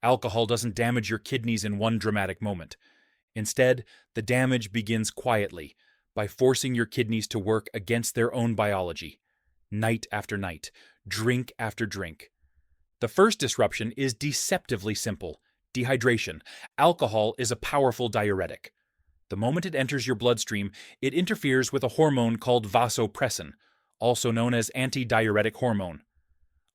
Alcohol doesn't damage your kidneys in one dramatic moment. Instead, the damage begins quietly by forcing your kidneys to work against their own biology, night after night, drink after drink. The first disruption is deceptively simple: dehydration. Alcohol is a powerful diuretic. The moment it enters your bloodstream, it interferes with a hormone called vasopressin, also known as antidiuretic hormone.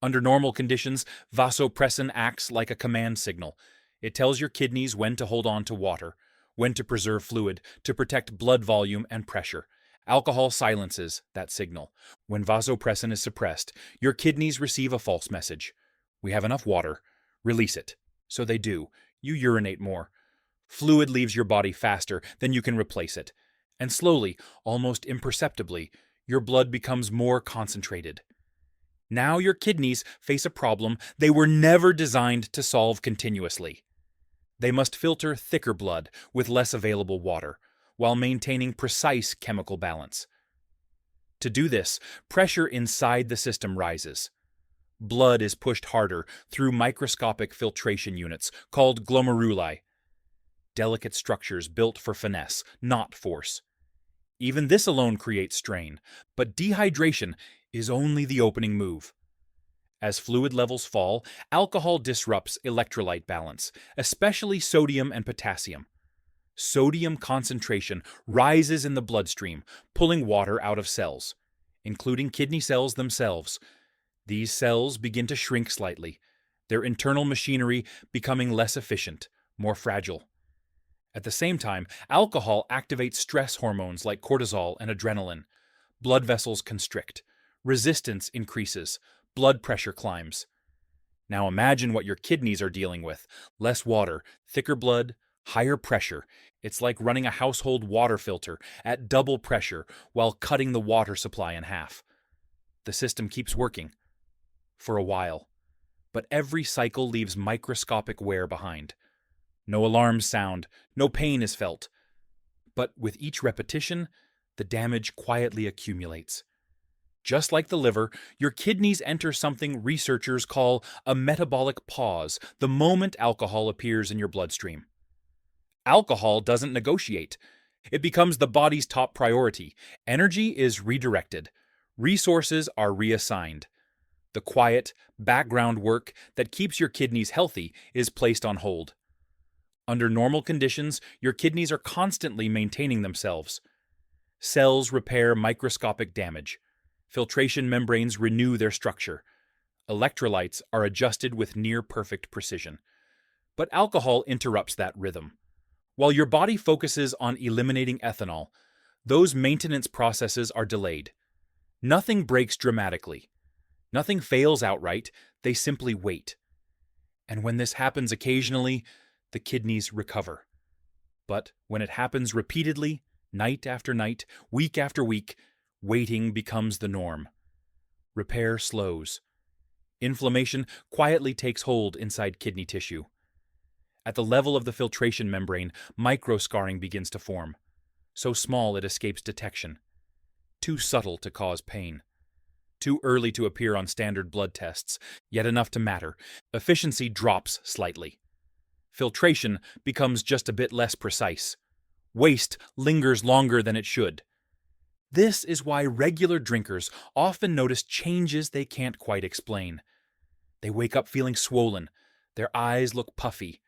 Under normal conditions, vasopressin acts like a command signal. It tells your kidneys when to hold on to water, when to preserve fluid, to protect blood volume and pressure. Alcohol silences that signal. When vasopressin is suppressed, your kidneys receive a false message. We have enough water. Release it. So they do. You urinate more. Fluid leaves your body faster than you can replace it. And slowly, almost imperceptibly, your blood becomes more concentrated. Now your kidneys face a problem they were never designed to solve continuously. They must filter thicker blood with less available water, while maintaining precise chemical balance. To do this, pressure inside the system rises. Blood is pushed harder through microscopic filtration units called glomeruli, delicate structures built for finesse, not force. Even this alone creates strain, but dehydration is only the opening move. As fluid levels fall, alcohol disrupts electrolyte balance, especially sodium and potassium. Sodium concentration rises in the bloodstream, pulling water out of cells, including kidney cells themselves. These cells begin to shrink slightly, their internal machinery becoming less efficient, more fragile. At the same time, alcohol activates stress hormones like cortisol and adrenaline. Blood vessels constrict, resistance increases, blood pressure climbs. Now imagine what your kidneys are dealing with: less water, thicker blood, higher pressure. It's like running a household water filter at double pressure while cutting the water supply in half. The system keeps working. For a while. But every cycle leaves microscopic wear behind. No alarms sound, no pain is felt. But with each repetition, the damage quietly accumulates. Just like the liver, your kidneys enter something researchers call a metabolic pause the moment alcohol appears in your bloodstream. Alcohol doesn't negotiate. It becomes the body's top priority. Energy is redirected. Resources are reassigned. The quiet, background work that keeps your kidneys healthy is placed on hold. Under normal conditions, your kidneys are constantly maintaining themselves. Cells repair microscopic damage. Filtration membranes renew their structure. Electrolytes are adjusted with near-perfect precision. But alcohol interrupts that rhythm. While your body focuses on eliminating ethanol, those maintenance processes are delayed. Nothing breaks dramatically. Nothing fails outright, they simply wait. And when this happens occasionally, the kidneys recover. But when it happens repeatedly, night after night, week after week, waiting becomes the norm. Repair slows. Inflammation quietly takes hold inside kidney tissue. At the level of the filtration membrane, microscarring begins to form, so small it escapes detection. Too subtle to cause pain. Too early to appear on standard blood tests, yet enough to matter. Efficiency drops slightly. Filtration becomes just a bit less precise. Waste lingers longer than it should. This is why regular drinkers often notice changes they can't quite explain. They wake up feeling swollen. Their eyes look puffy.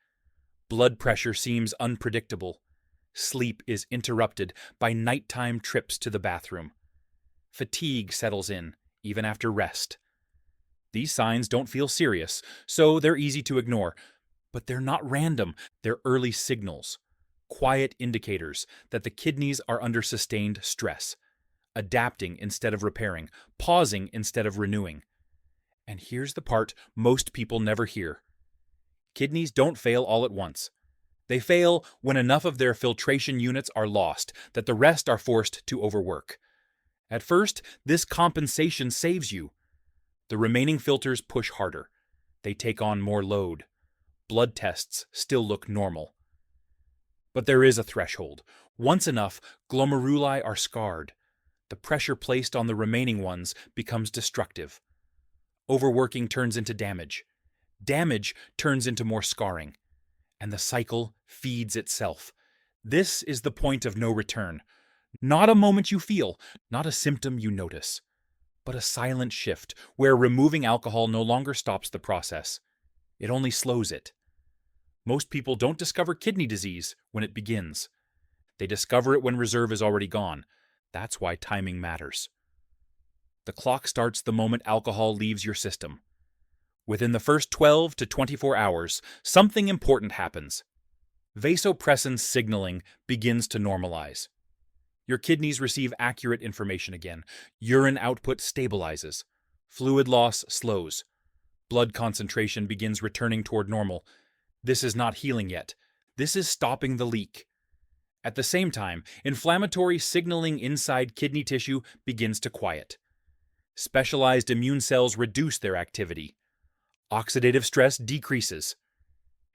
Blood pressure seems unpredictable. Sleep is interrupted by nighttime trips to the bathroom. Fatigue settles in, even after rest. These signs don't feel serious, so they're easy to ignore. But they're not random. They're early signals, quiet indicators that the kidneys are under sustained stress, adapting instead of repairing, pausing instead of renewing. And here's the part most people never hear. Kidneys don't fail all at once. They fail when enough of their filtration units are lost that the rest are forced to overwork. At first, this compensation saves you. The remaining filters push harder. They take on more load. Blood tests still look normal. But there is a threshold. Once enough, glomeruli are scarred. The pressure placed on the remaining ones becomes destructive. Overworking turns into damage. Damage turns into more scarring, and the cycle feeds itself. This is the point of no return. Not a moment you feel, not a symptom you notice, but a silent shift where removing alcohol no longer stops the process. It only slows it. Most people don't discover kidney disease when it begins. They discover it when reserve is already gone. That's why timing matters. The clock starts the moment alcohol leaves your system. Within the first 12 to 24 hours, something important happens. Vasopressin signaling begins to normalize. Your kidneys receive accurate information again. Urine output stabilizes. Fluid loss slows. Blood concentration begins returning toward normal. This is not healing yet. This is stopping the leak. At the same time, inflammatory signaling inside kidney tissue begins to quiet. Specialized immune cells reduce their activity. Oxidative stress decreases.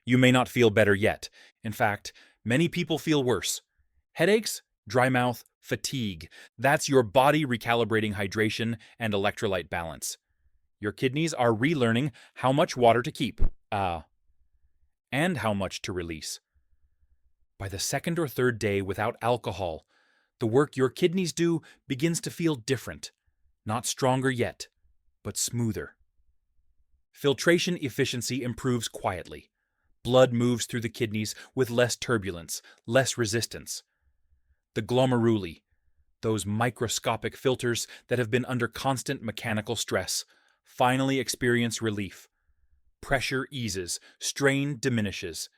You may not feel better yet. In fact, many people feel worse. Headaches, dry mouth, fatigue. That's your body recalibrating hydration and electrolyte balance. Your kidneys are relearning how much water to keep, and how much to release. By the second or third day without alcohol, the work your kidneys do begins to feel different. Not stronger yet, but smoother. Filtration efficiency improves quietly. Blood moves through the kidneys with less turbulence, less resistance. The glomeruli, those microscopic filters that have been under constant mechanical stress, finally experience relief. Pressure eases, strain diminishes.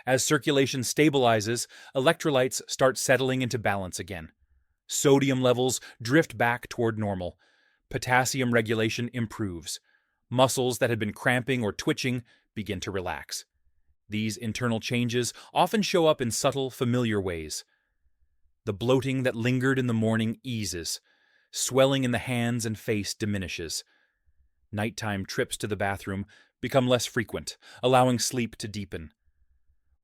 As circulation stabilizes, electrolytes start settling into balance again. Sodium levels drift back toward normal. Potassium regulation improves. Muscles that had been cramping or twitching begin to relax. These internal changes often show up in subtle, familiar ways. The bloating that lingered in the morning eases. Swelling in the hands and face diminishes. Nighttime trips to the bathroom become less frequent, allowing sleep to deepen.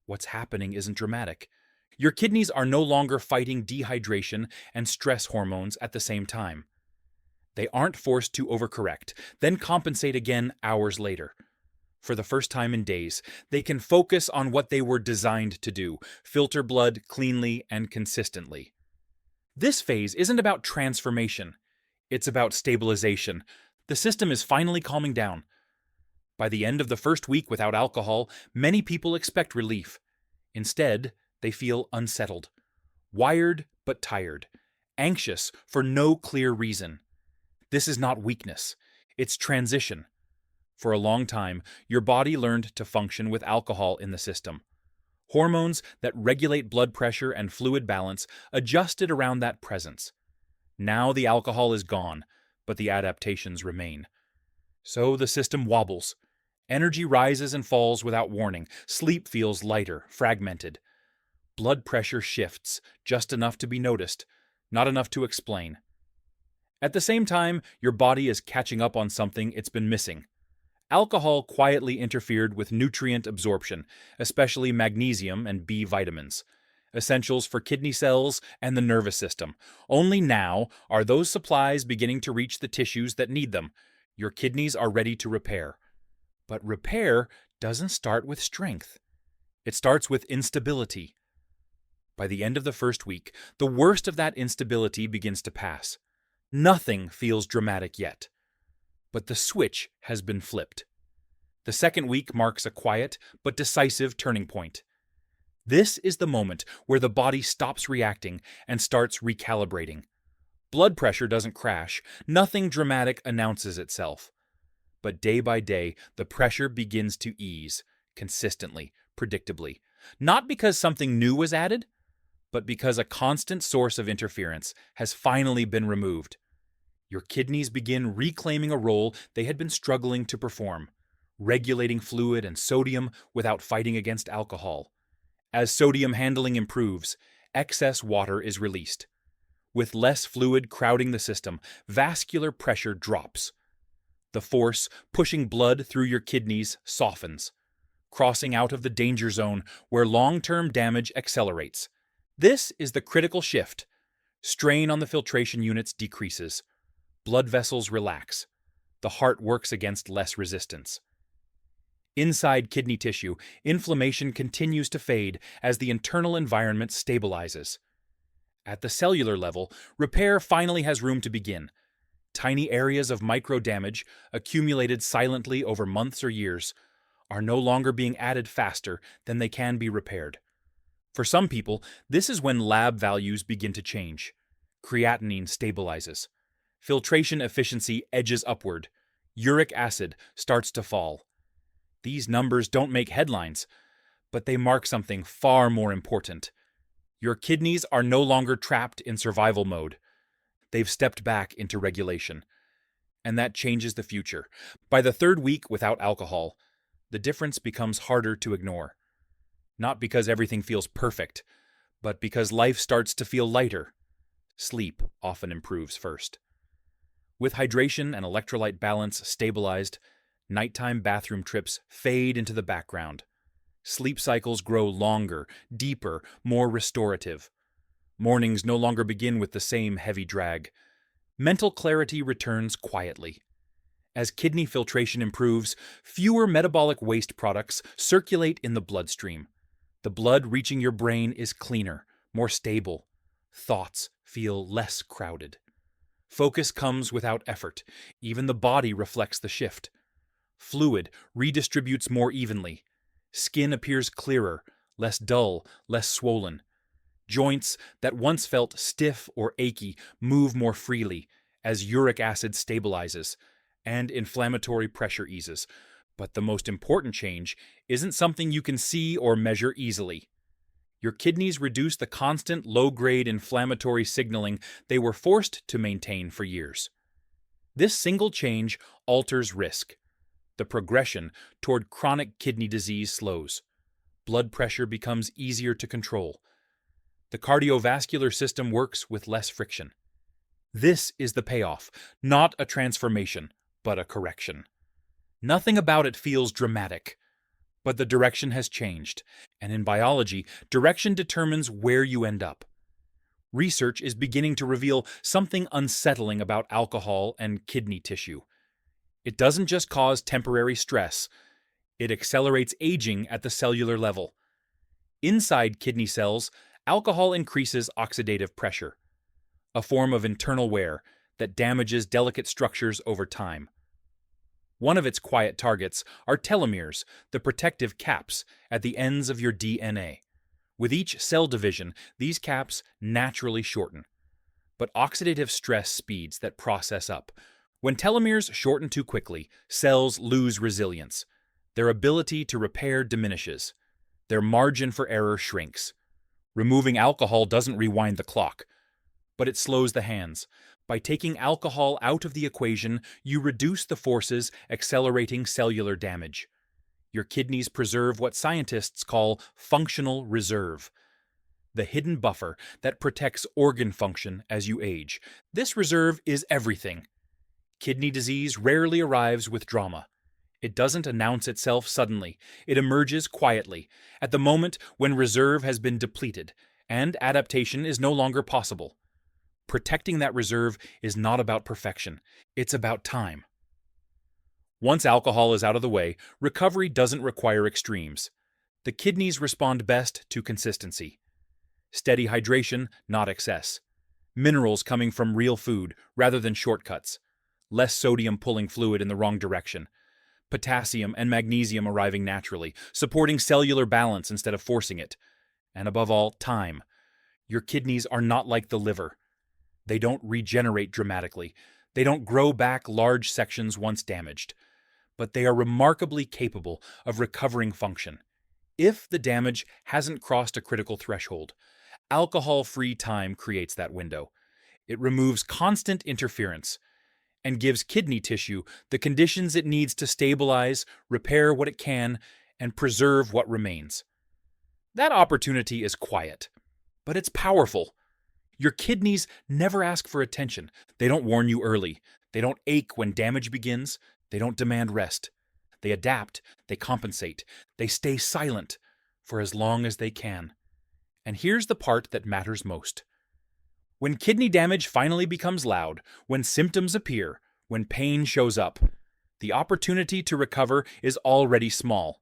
What's happening isn't dramatic. Your kidneys are no longer fighting dehydration and stress hormones at the same time. They aren't forced to overcorrect, then compensate again hours later. For the first time in days, they can focus on what they were designed to do: filter blood cleanly and consistently. This phase isn't about transformation. It's about stabilization. The system is finally calming down. By the end of the first week without alcohol, many people expect relief. Instead, they feel unsettled, wired but tired, anxious for no clear reason. This is not weakness. It's transition. For a long time, your body learned to function with alcohol in the system. Hormones that regulate blood pressure and fluid balance adjusted around that presence. Now the alcohol is gone, but the adaptations remain. So the system wobbles. Energy rises and falls without warning. Sleep feels lighter, fragmented. Blood pressure shifts, just enough to be noticed, not enough to explain. At the same time, your body is catching up on something it's been missing. Alcohol quietly interfered with nutrient absorption, especially magnesium and B vitamins, essentials for kidney cells and the nervous system. Only now are those supplies beginning to reach the tissues that need them. Your kidneys are ready to repair. But repair doesn't start with strength. It starts with instability. By the end of the first week, the worst of that instability begins to pass. Nothing feels dramatic yet. But the switch has been flipped. The second week marks a quiet but decisive turning point. This is the moment where the body stops reacting and starts recalibrating. Blood pressure doesn't crash. Nothing dramatic announces itself. But day by day, the pressure begins to ease, consistently, predictably. Not because something new was added, but because a constant source of interference has finally been removed. Your kidneys begin reclaiming a role they had been struggling to perform, regulating fluid and sodium without fighting against alcohol. As sodium handling improves, excess water is released. With less fluid crowding the system, vascular pressure drops. The force pushing blood through your kidneys softens, crossing out of the danger zone where long-term damage accelerates. This is the critical shift. Strain on the filtration units decreases. Blood vessels relax. The heart works against less resistance. Inside kidney tissue, inflammation continues to fade as the internal environment stabilizes. At the cellular level, repair finally has room to begin. Tiny areas of micro-damage, accumulated silently over months or years, are no longer being added faster than they can be repaired. For some people, this is when lab values begin to change. Creatinine stabilizes. Filtration efficiency edges upward. Uric acid starts to fall. These numbers don't make headlines, but they mark something far more important. Your kidneys are no longer trapped in survival mode. They've stepped back into regulation. And that changes the future. By the third week without alcohol, the difference becomes harder to ignore. Not because everything feels perfect, but because life starts to feel lighter. Sleep often improves first. With hydration and electrolyte balance stabilized, nighttime bathroom trips fade into the background. Sleep cycles grow longer, deeper, more restorative. Mornings no longer begin with the same heavy drag. Mental clarity returns quietly. As kidney filtration improves, fewer metabolic waste products circulate in the bloodstream. The blood reaching your brain is cleaner, more stable. Thoughts feel less crowded. Focus comes without effort. Even the body reflects the shift. Fluid redistributes more evenly. Skin appears clearer, less dull, less swollen. Joints that once felt stiff or achy move more freely as uric acid stabilizes and inflammatory pressure eases. But the most important change isn't something you can see or measure easily. Your kidneys reduce the constant low-grade inflammatory signaling they were forced to maintain for years. This single change alters risk. The progression toward chronic kidney disease slows. Blood pressure becomes easier to control. The cardiovascular system works with less friction. This is the payoff, not a transformation, but a correction. Nothing about it feels dramatic, but the direction has changed, and in biology, direction determines where you end up. Research is beginning to reveal something unsettling about alcohol and kidney tissue. It doesn't just cause temporary stress, it accelerates aging at the cellular level. Inside kidney cells, alcohol increases oxidative pressure, a form of internal wear that damages delicate structures over time. One of its quiet targets are telomeres, the protective caps at the ends of your DNA. With each cell division, these caps naturally shorten. But oxidative stress speeds that process up. When telomeres shorten too quickly, cells lose resilience. Their ability to repair diminishes. Their margin for error shrinks. Removing alcohol doesn't rewind the clock, but it slows the hands. By taking alcohol out of the equation, you reduce the forces accelerating cellular damage. Your kidneys preserve what scientists call functional reserve, the hidden buffer that protects organ function as you age. This reserve is everything. Kidney disease rarely arrives with drama. It doesn't announce itself suddenly. It emerges quietly, at the moment when reserve has been depleted, and adaptation is no longer possible. Protecting that reserve is not about perfection. It's about time. Once alcohol is out of the way, recovery doesn't require extremes. The kidneys respond best to consistency. Steady hydration, not excess. Minerals coming from real food rather than shortcuts. Less sodium pulling fluid in the wrong direction. Potassium and magnesium arriving naturally, supporting cellular balance instead of forcing it. And above all, time. Your kidneys are not like the liver. They don't regenerate dramatically. They don't grow back large sections once damaged. But they are remarkably capable of recovering function. If the damage hasn't crossed a critical threshold, alcohol-free time creates that window. It removes constant interference and gives kidney tissue the conditions it needs to stabilize, repair what it can, and preserve what remains. That opportunity is quiet, but it's powerful. Your kidneys never ask for attention. They don't warn you early. They don't ache when damage begins. They don't demand rest. They adapt. They compensate. They stay silent for as long as they can. And here's the part that matters most. When kidney damage finally becomes loud, when symptoms appear, when pain shows up, The opportunity to recover is already small.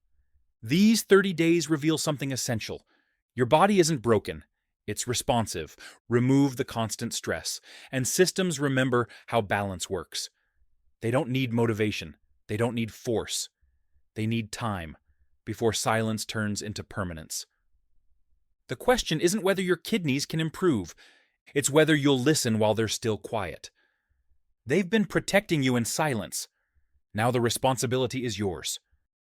These 30 days reveal something essential. Your body isn't broken. It's responsive. Remove the constant stress, and systems remember how balance works. They don't need motivation. They don't need force. They need time before silence turns into permanence. The question isn't whether your kidneys can improve. It's whether you'll listen while they're still quiet. They've been protecting you in silence. Now the responsibility is yours.